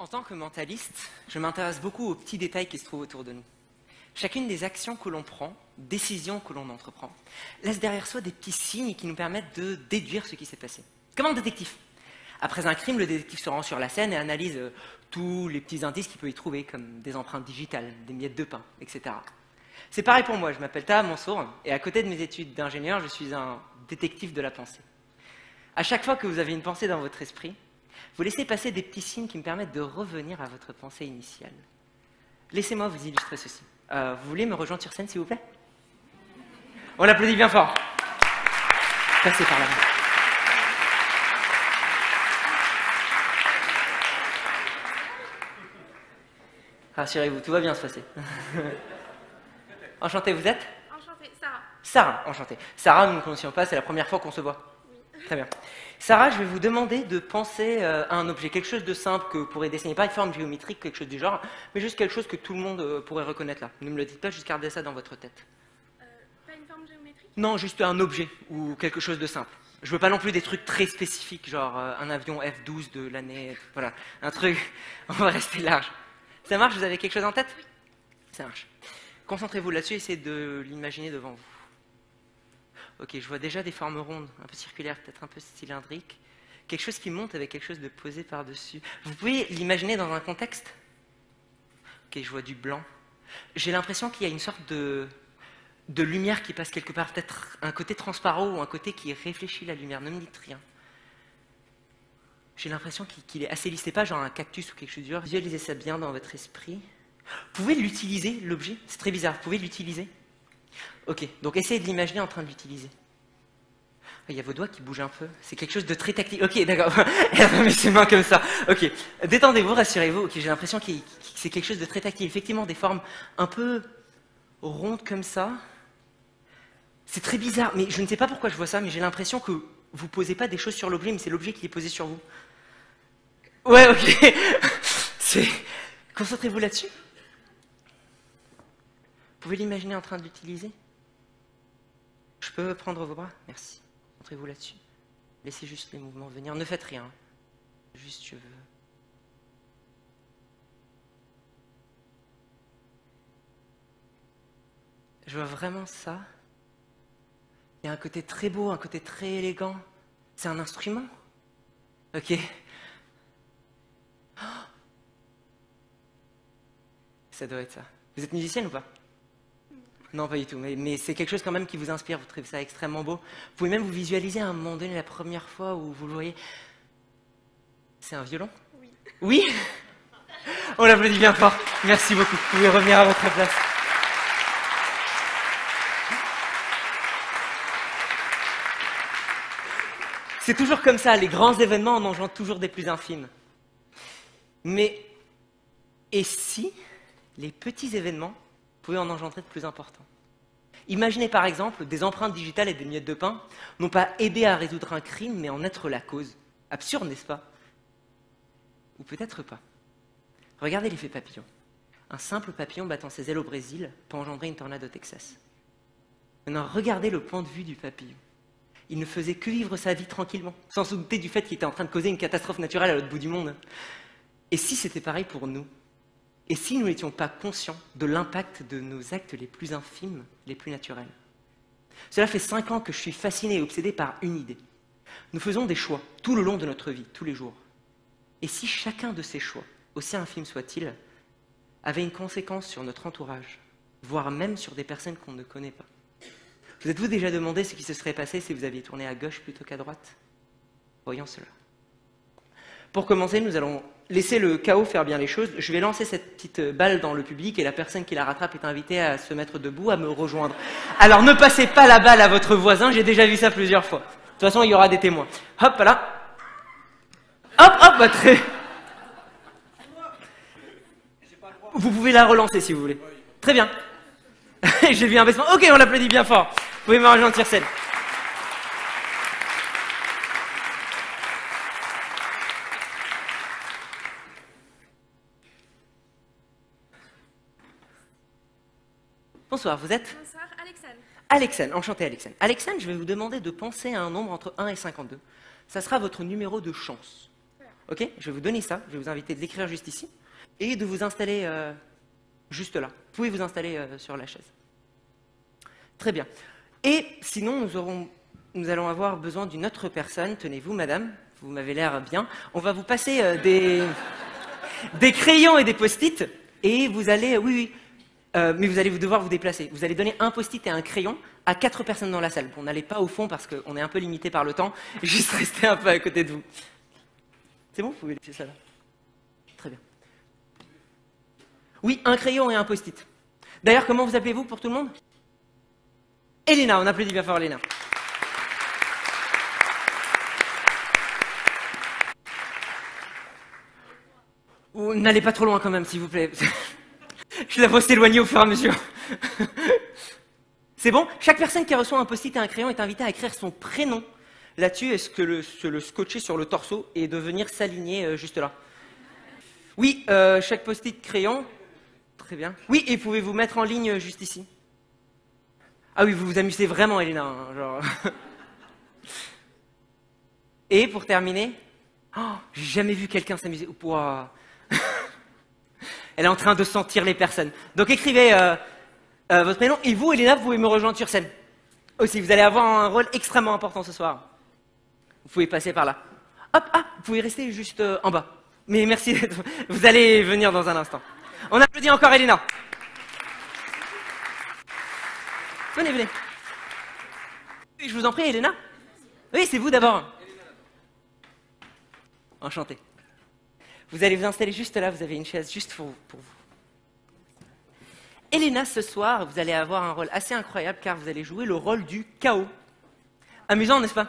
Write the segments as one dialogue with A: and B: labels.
A: En tant que mentaliste, je m'intéresse beaucoup aux petits détails qui se trouvent autour de nous. Chacune des actions que l'on prend, décisions que l'on entreprend, laisse derrière soi des petits signes qui nous permettent de déduire ce qui s'est passé. Comme un détective. Après un crime, le détective se rend sur la scène et analyse tous les petits indices qu'il peut y trouver, comme des empreintes digitales, des miettes de pain, etc. C'est pareil pour moi, je m'appelle Taha Mansour, et à côté de mes études d'ingénieur, je suis un détective de la pensée. À chaque fois que vous avez une pensée dans votre esprit, vous laissez passer des petits signes qui me permettent de revenir à votre pensée initiale. Laissez-moi vous illustrer ceci. Vous voulez me rejoindre sur scène, s'il vous plaît? On l'applaudit bien fort. Passez par là. Rassurez-vous, tout va bien se passer. Enchanté, vous êtes?
B: Enchantée, Sarah.
A: Sarah, enchantée. Sarah, nous ne connaissions pas, c'est la première fois qu'on se voit.
B: Oui.
A: Très bien. Sarah, je vais vous demander de penser à un objet, quelque chose de simple que vous pourrez dessiner, pas une forme géométrique, quelque chose du genre, mais juste quelque chose que tout le monde pourrait reconnaître là. Ne me le dites pas, juste gardez ça dans votre tête.
B: Pas une forme géométrique?
A: Non, juste un objet ou quelque chose de simple. Je veux pas non plus des trucs très spécifiques, genre un avion F-12 de l'année, voilà, un truc, on va rester large. Ça marche? Vous avez quelque chose en tête?
B: Oui.
A: Ça marche. Concentrez-vous là-dessus, essayez de l'imaginer devant vous. Ok, je vois déjà des formes rondes, un peu circulaires, peut-être un peu cylindriques. Quelque chose qui monte avec quelque chose de posé par-dessus. Vous pouvez l'imaginer dans un contexte? Ok, je vois du blanc. J'ai l'impression qu'il y a une sorte de lumière qui passe quelque part, peut-être un côté transparent ou un côté qui réfléchit la lumière. Ne me dites rien. J'ai l'impression qu'il est assez lisse, pas genre un cactus ou quelque chose du genre. Visualisez ça bien dans votre esprit. Vous pouvez l'utiliser, l'objet? C'est très bizarre, vous pouvez l'utiliser? Ok, donc essayez de l'imaginer en train de l'utiliser. Il y a vos doigts qui bougent un peu, c'est quelque chose de très tactile. Ok, d'accord, elle remet ses mains comme ça. Ok, détendez-vous, rassurez-vous. Ok, j'ai l'impression que c'est quelque chose de très tactile. Effectivement, des formes un peu rondes comme ça. C'est très bizarre, mais je ne sais pas pourquoi je vois ça, mais j'ai l'impression que vous posez pas des choses sur l'objet, mais c'est l'objet qui est posé sur vous. Ouais, ok. Concentrez-vous là-dessus. Vous pouvez l'imaginer en train de l'utiliser? Je peux prendre vos bras? Merci. Concentrez-vous là-dessus. Laissez juste les mouvements venir. Ne faites rien. Juste, je veux... Je vois vraiment ça. Il y a un côté très beau, un côté très élégant. C'est un instrument? Ok. Oh, ça doit être ça. Vous êtes musicienne ou pas? Non, pas du tout, mais c'est quelque chose quand même qui vous inspire, vous trouvez ça extrêmement beau. Vous pouvez même vous visualiser à un moment donné la première fois où vous le voyez. C'est un violon?
B: Oui.
A: Oui? On l'applaudit bien fort. Merci beaucoup. Vous pouvez revenir à votre place. C'est toujours comme ça, les grands événements en engendrent toujours des plus infimes. Mais, et si les petits événements pouvaient en engendrer de plus importants? Imaginez par exemple, des empreintes digitales et des miettes de pain n'ont pas aidé à résoudre un crime, mais en être la cause. Absurde, n'est-ce pas? Ou peut-être pas. Regardez l'effet papillon. Un simple papillon battant ses ailes au Brésil peut engendrer une tornade au Texas. Maintenant, regardez le point de vue du papillon. Il ne faisait que vivre sa vie tranquillement, sans se douter du fait qu'il était en train de causer une catastrophe naturelle à l'autre bout du monde. Et si c'était pareil pour nous? Et si nous n'étions pas conscients de l'impact de nos actes les plus infimes, les plus naturels? Cela fait 5 ans que je suis fasciné et obsédé par une idée. Nous faisons des choix tout le long de notre vie, tous les jours. Et si chacun de ces choix, aussi infime soit-il, avait une conséquence sur notre entourage, voire même sur des personnes qu'on ne connaît pas? Vous êtes-vous déjà demandé ce qui se serait passé si vous aviez tourné à gauche plutôt qu'à droite? Voyons cela. Pour commencer, nous allons laisser le chaos faire bien les choses. Je vais lancer cette petite balle dans le public et la personne qui la rattrape est invitée à se mettre debout, à me rejoindre. Alors ne passez pas la balle à votre voisin, j'ai déjà vu ça plusieurs fois. De toute façon, il y aura des témoins. Hop, là. Hop, hop, bah, très... Vous pouvez la relancer si vous voulez. Très bien. J'ai vu un baissement. Ok, on l'applaudit bien fort. Vous pouvez me rejoindre sur scène. Bonsoir, vous êtes?
B: Bonsoir, Alexandre.
A: Alexandre, enchanté Alexandre. Alexandre, je vais vous demander de penser à un nombre entre 1 et 52. Ça sera votre numéro de chance.
B: Voilà.
A: Ok? Je vais vous donner ça, je vais vous inviter de l'écrire juste ici, et de vous installer juste là. Vous pouvez vous installer sur la chaise. Très bien. Et sinon, nous allons avoir besoin d'une autre personne. Tenez-vous, madame, vous m'avez l'air bien. On va vous passer des crayons et des post-it, et vous allez... Oui, mais vous allez devoir vous déplacer. Vous allez donner un post-it et un crayon à 4 personnes dans la salle. Bon, n'allez pas au fond parce qu'on est un peu limité par le temps. Juste rester un peu à côté de vous. C'est bon? Vous pouvez laisser ça là. Très bien. Oui, un crayon et un post-it. D'ailleurs, comment vous appelez-vous pour tout le monde? Elena, on applaudit bien fort Elena. Oh, n'allez pas trop loin quand même, s'il vous plaît. Je la vois s'éloigner au fur et à mesure. C'est bon? Chaque personne qui reçoit un post-it et un crayon est invitée à écrire son prénom là-dessus, est-ce que le scotcher sur le torseau et de venir s'aligner juste là. Oui, chaque post-it crayon. Très bien. Oui, et pouvez vous mettre en ligne juste ici. Ah oui, vous vous amusez vraiment, Elena. Hein, genre. Et pour terminer, oh, j'ai jamais vu quelqu'un s'amuser. Wow. Elle est en train de sentir les personnes. Donc écrivez votre prénom. Et vous, Elena, vous pouvez me rejoindre sur scène. Aussi, vous allez avoir un rôle extrêmement important ce soir. Vous pouvez passer par là. Hop, ah, vous pouvez rester juste en bas. Mais merci, vous allez venir dans un instant. On applaudit encore Elena. Venez, venez. Je vous en prie, Elena. Oui, c'est vous d'abord. Enchanté. Vous allez vous installer juste là, vous avez une chaise juste pour vous. Elena, ce soir, vous allez avoir un rôle assez incroyable car vous allez jouer le rôle du chaos. Amusant, n'est-ce pas?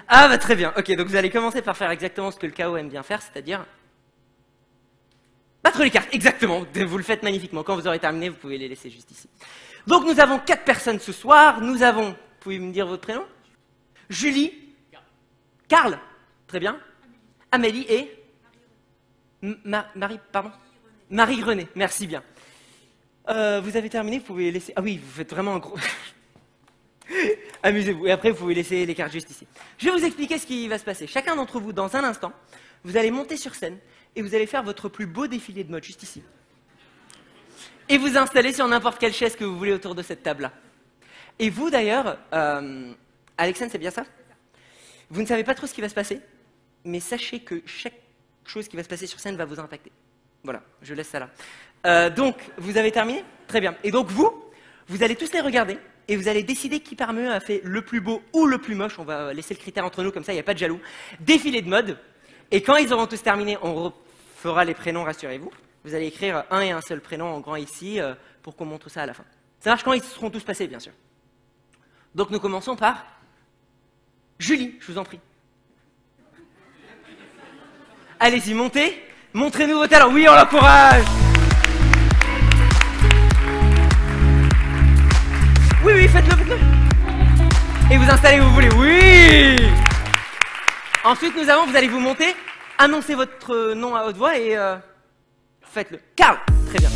A: Ah bah très bien, ok, donc vous allez commencer par faire exactement ce que le chaos aime bien faire, c'est-à-dire battre les cartes, exactement, vous le faites magnifiquement. Quand vous aurez terminé, vous pouvez les laisser juste ici. Donc nous avons 4 personnes ce soir, nous avons, pouvez me dire votre prénom? Julie, Karl, très bien, Amélie et Marie-Renée, merci bien. Vous avez terminé, vous pouvez laisser... Ah oui, vous faites vraiment un gros... Amusez-vous, et après vous pouvez laisser les cartes juste ici. Je vais vous expliquer ce qui va se passer. Chacun d'entre vous, dans un instant, vous allez monter sur scène et vous allez faire votre plus beau défilé de mode juste ici. Et vous installer sur n'importe quelle chaise que vous voulez autour de cette table-là. Et vous d'ailleurs, Alexandre, c'est bien ça? Vous ne savez pas trop ce qui va se passer, mais sachez que chaque chose qui va se passer sur scène va vous impacter. Voilà, je laisse ça là. Donc, vous avez terminé? Très bien. Et donc vous allez tous les regarder et vous allez décider qui parmi eux a fait le plus beau ou le plus moche. On va laisser le critère entre nous, comme ça il n'y a pas de jaloux. Défilé de mode. Et quand ils auront tous terminé, on fera les prénoms, rassurez-vous. Vous allez écrire un et un seul prénom en grand ici pour qu'on montre ça à la fin. Ça marche quand ils seront tous passés, bien sûr. Donc nous commençons par Julie, je vous en prie. Allez-y, montez. Montrez-nous vos talents. Oui, on l'encourage. Oui, oui, faites-le, faites-le. Et vous installez où vous voulez. Oui. Ensuite, vous allez vous monter, annoncez votre nom à haute voix et faites-le. Karl, très bien.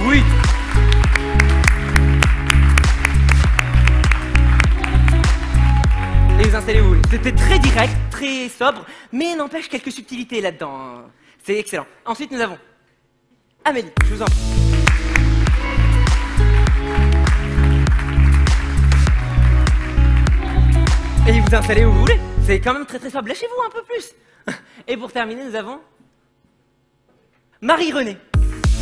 A: Oui. Et vous installez où vous voulez. C'était très direct, très sobre, mais n'empêche quelques subtilités là-dedans. C'est excellent. Ensuite, nous avons Amélie, je vous en prie. Et vous installez où vous voulez. C'est quand même très très sobre. Lâchez-vous un peu plus. Et pour terminer, nous avons Marie-Renée.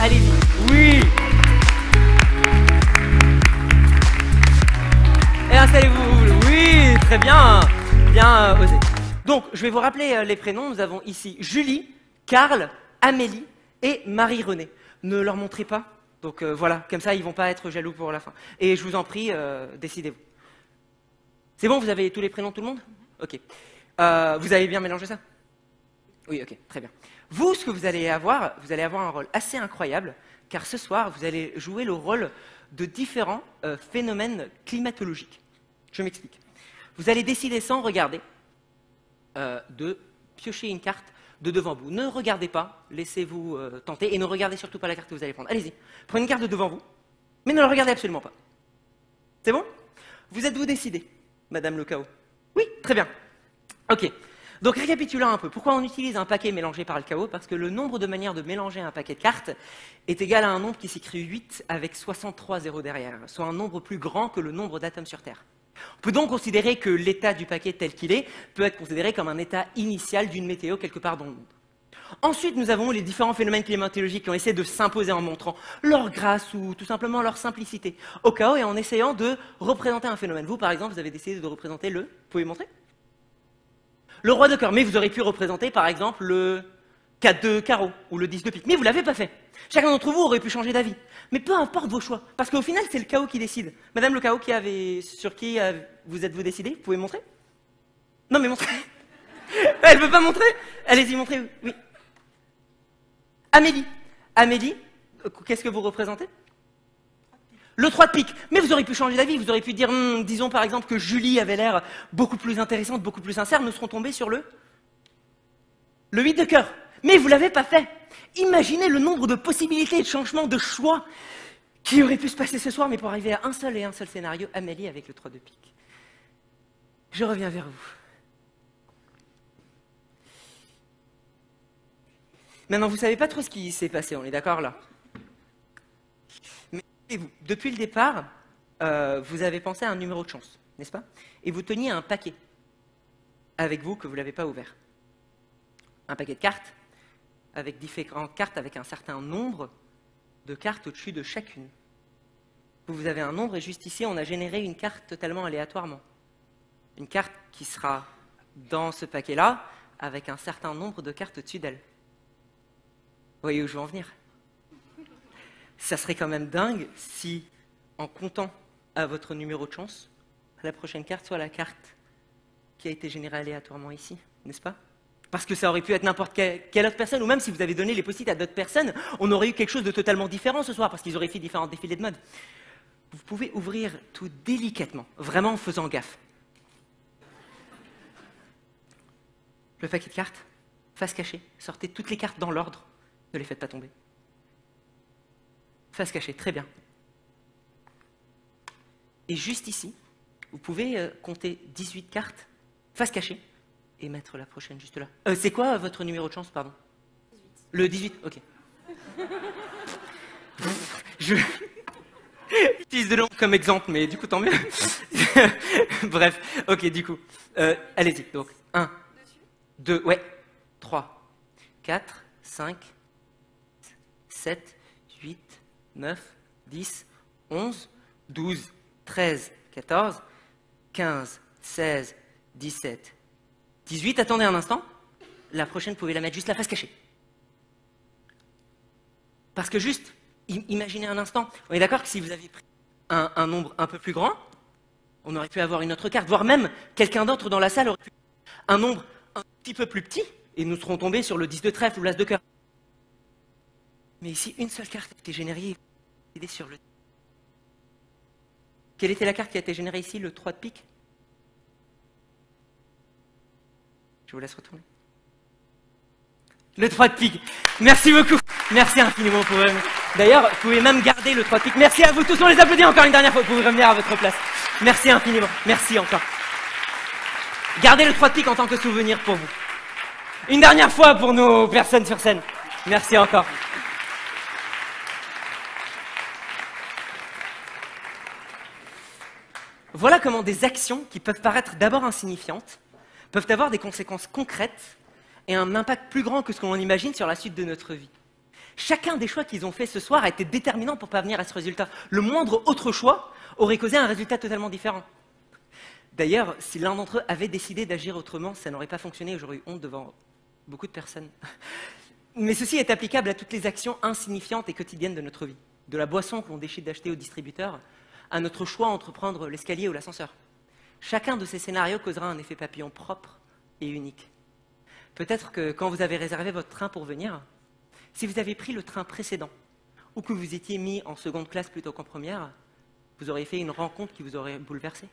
A: Allez-y. Oui. Et installez-vous où vous voulez. Oui, très bien. Bien osé. Donc, je vais vous rappeler les prénoms. Nous avons ici Julie, Karl, Amélie et Marie-Renée. Ne leur montrez pas. Donc voilà, comme ça, ils ne vont pas être jaloux pour la fin. Et je vous en prie, décidez-vous. C'est bon, vous avez tous les prénoms de tout le monde? Ok. Vous avez bien mélangé ça? Oui, ok, très bien. Vous, ce que vous allez avoir un rôle assez incroyable, car ce soir, vous allez jouer le rôle de différents phénomènes climatologiques. Je m'explique. Vous allez décider sans regarder de piocher une carte de devant vous. Ne regardez pas, laissez-vous tenter, et ne regardez surtout pas la carte que vous allez prendre. Allez-y, prenez une carte de devant vous, mais ne la regardez absolument pas. C'est bon? Vous êtes-vous décidé, Madame le Chaos? Oui, très bien. Ok. Donc récapitulons un peu. Pourquoi on utilise un paquet mélangé par le chaos? Parce que le nombre de manières de mélanger un paquet de cartes est égal à un nombre qui s'écrit 8 avec 63 zéros derrière, soit un nombre plus grand que le nombre d'atomes sur Terre. On peut donc considérer que l'état du paquet tel qu'il est peut être considéré comme un état initial d'une météo quelque part dans le monde. Ensuite, nous avons les différents phénomènes climatologiques qui ont essayé de s'imposer en montrant leur grâce ou tout simplement leur simplicité au chaos et en essayant de représenter un phénomène. Vous, par exemple, vous avez décidé de représenter le... Vous pouvez montrer? Le roi de cœur. Mais vous auriez pu représenter, par exemple, le 4 de carreau ou le 10 de pique. Mais vous ne l'avez pas fait. Chacun d'entre vous aurait pu changer d'avis. Mais peu importe vos choix, parce qu'au final, c'est le chaos qui décide. Madame le chaos, sur qui vous êtes-vous décidé? Vous pouvez montrer? Non, mais montrez. Elle ne veut pas montrer? Allez-y, montrez. Oui. Amélie. Amélie, qu'est-ce que vous représentez? Le 3 de pique. Mais vous auriez pu changer d'avis, vous auriez pu dire, disons par exemple que Julie avait l'air beaucoup plus intéressante, beaucoup plus sincère, nous serons tombés sur le 8 de cœur. Mais vous ne l'avez pas fait. Imaginez le nombre de possibilités, de changements, de choix qui auraient pu se passer ce soir, mais pour arriver à un seul scénario, Amélie avec le 3 de pique. Je reviens vers vous. Maintenant, vous ne savez pas trop ce qui s'est passé, on est d'accord là? Mais vous, depuis le départ, vous avez pensé à un numéro de chance, n'est-ce pas? Et vous teniez un paquet avec vous que vous ne l'avez pas ouvert. Un paquet de cartes, avec différentes cartes, avec un certain nombre de cartes au-dessus de chacune. Vous avez un nombre et juste ici, on a généré une carte totalement aléatoirement. Une carte qui sera dans ce paquet-là, avec un certain nombre de cartes au-dessus d'elle. Vous voyez où je veux en venir? Ça serait quand même dingue si, en comptant à votre numéro de chance, la prochaine carte soit la carte qui a été générée aléatoirement ici, n'est-ce pas? Parce que ça aurait pu être n'importe quelle autre personne, ou même si vous avez donné les post-it à d'autres personnes, on aurait eu quelque chose de totalement différent ce soir, parce qu'ils auraient fait différents défilés de mode. Vous pouvez ouvrir tout délicatement, vraiment en faisant gaffe. Le paquet de cartes, face cachée, sortez toutes les cartes dans l'ordre. Ne les faites pas tomber. Face cachée, très bien. Et juste ici, vous pouvez compter 18 cartes, face cachée, et mettre la prochaine juste là. C'est quoi votre numéro de chance, pardon? 18. Le 18, ok. Je utilise de l'ombre comme exemple, mais du coup, tant mieux. Bref, ok, du coup. Allez-y, donc, 1, 2, ouais, 3, 4, 5, 7, 8, 9, 10, 11, 12, 13, 14, 15, 16, 17, 18. Attendez un instant. La prochaine, vous pouvez la mettre juste la face cachée. Parce que juste, imaginez un instant. On est d'accord que si vous aviez pris un nombre un peu plus grand, on aurait pu avoir une autre carte, voire même quelqu'un d'autre dans la salle aurait pu un nombre un petit peu plus petit, et nous serons tombés sur le 10 de trèfle ou l'as de cœur. Mais ici, une seule carte a été générée sur le... Quelle était la carte qui a été générée ici, le 3 de pique? Je vous laisse retourner. Le 3 de pique. Merci beaucoup. Merci infiniment pour eux. D'ailleurs, vous pouvez même garder le 3 de pique. Merci à vous tous. On les applaudit encore une dernière fois. Vous pouvez revenir à votre place. Merci infiniment. Merci encore. Gardez le 3 de pique en tant que souvenir pour vous. Une dernière fois pour nos personnes sur scène. Merci encore. Voilà comment des actions qui peuvent paraître d'abord insignifiantes peuvent avoir des conséquences concrètes et un impact plus grand que ce qu'on imagine sur la suite de notre vie. Chacun des choix qu'ils ont fait ce soir a été déterminant pour parvenir à ce résultat. Le moindre autre choix aurait causé un résultat totalement différent. D'ailleurs, si l'un d'entre eux avait décidé d'agir autrement, ça n'aurait pas fonctionné et j'aurais eu honte devant beaucoup de personnes. Mais ceci est applicable à toutes les actions insignifiantes et quotidiennes de notre vie. De la boisson que l'on décide d'acheter au distributeur, à notre choix entre prendre l'escalier ou l'ascenseur. Chacun de ces scénarios causera un effet papillon propre et unique. Peut-être que quand vous avez réservé votre train pour venir, si vous avez pris le train précédent, ou que vous étiez mis en seconde classe plutôt qu'en première, vous auriez fait une rencontre qui vous aurait bouleversé.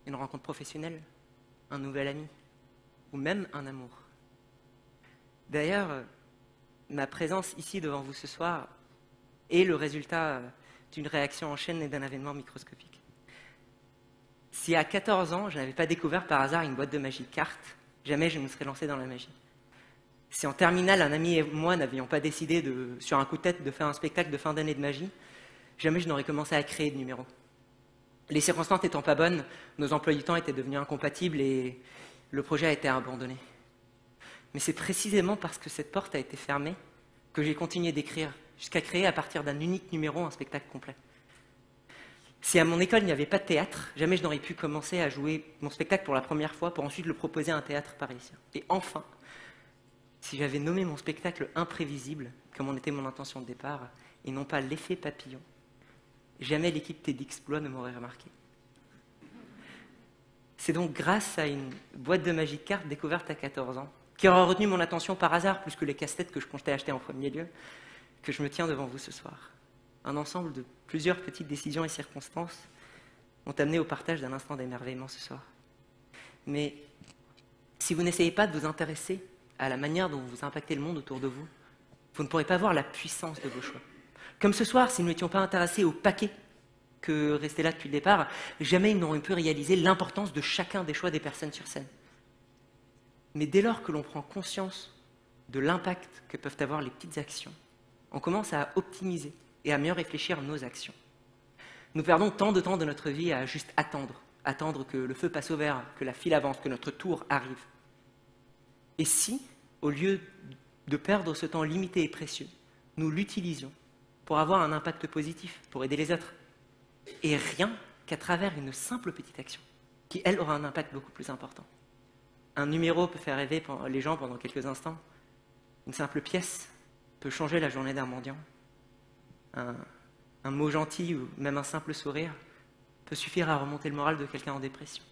A: Une rencontre professionnelle, un nouvel ami, ou même un amour. D'ailleurs, ma présence ici devant vous ce soir est le résultat d'une réaction en chaîne et d'un événement microscopique. Si à 14 ans, je n'avais pas découvert par hasard une boîte de magie cartes, jamais je ne me serais lancé dans la magie. Si en terminale, un ami et moi n'avions pas décidé, sur un coup de tête, de faire un spectacle de fin d'année de magie, jamais je n'aurais commencé à créer de numéros. Les circonstances n'étant pas bonnes, nos emplois du temps étaient devenus incompatibles et le projet a été abandonné. Mais c'est précisément parce que cette porte a été fermée que j'ai continué d'écrire, jusqu'à créer à partir d'un unique numéro un spectacle complet. Si à mon école il n'y avait pas de théâtre, jamais je n'aurais pu commencer à jouer mon spectacle pour la première fois pour ensuite le proposer à un théâtre parisien. Et enfin, si j'avais nommé mon spectacle Imprévisible, comme en était mon intention de départ, et non pas l'effet papillon, jamais l'équipe TEDxploit ne m'aurait remarqué. C'est donc grâce à une boîte de magie de cartes découverte à 14 ans, qui aura retenu mon attention par hasard plus que les casse-têtes que je comptais acheter en premier lieu, que je me tiens devant vous ce soir. Un ensemble de plusieurs petites décisions et circonstances m'ont amené au partage d'un instant d'émerveillement ce soir. Mais si vous n'essayez pas de vous intéresser à la manière dont vous impactez le monde autour de vous, vous ne pourrez pas voir la puissance de vos choix. Comme ce soir, si nous n'étions pas intéressés au paquet que restait là depuis le départ, jamais ils n'auraient pu réaliser l'importance de chacun des choix des personnes sur scène. Mais dès lors que l'on prend conscience de l'impact que peuvent avoir les petites actions, on commence à optimiser et à mieux réfléchir nos actions. Nous perdons tant de temps de notre vie à juste attendre que le feu passe au vert, que la file avance, que notre tour arrive. Et si, au lieu de perdre ce temps limité et précieux, nous l'utilisions pour avoir un impact positif, pour aider les autres, et rien qu'à travers une simple petite action, qui, elle, aura un impact beaucoup plus important. Un numéro peut faire rêver les gens pendant quelques instants. Une simple pièce peut changer la journée d'un mendiant. Un mot gentil ou même un simple sourire peut suffire à remonter le moral de quelqu'un en dépression.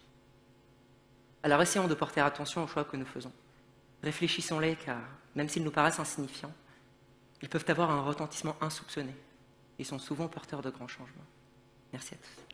A: Alors essayons de porter attention aux choix que nous faisons. Réfléchissons-les car, même s'ils nous paraissent insignifiants, ils peuvent avoir un retentissement insoupçonné et sont souvent porteurs de grands changements. Merci à tous.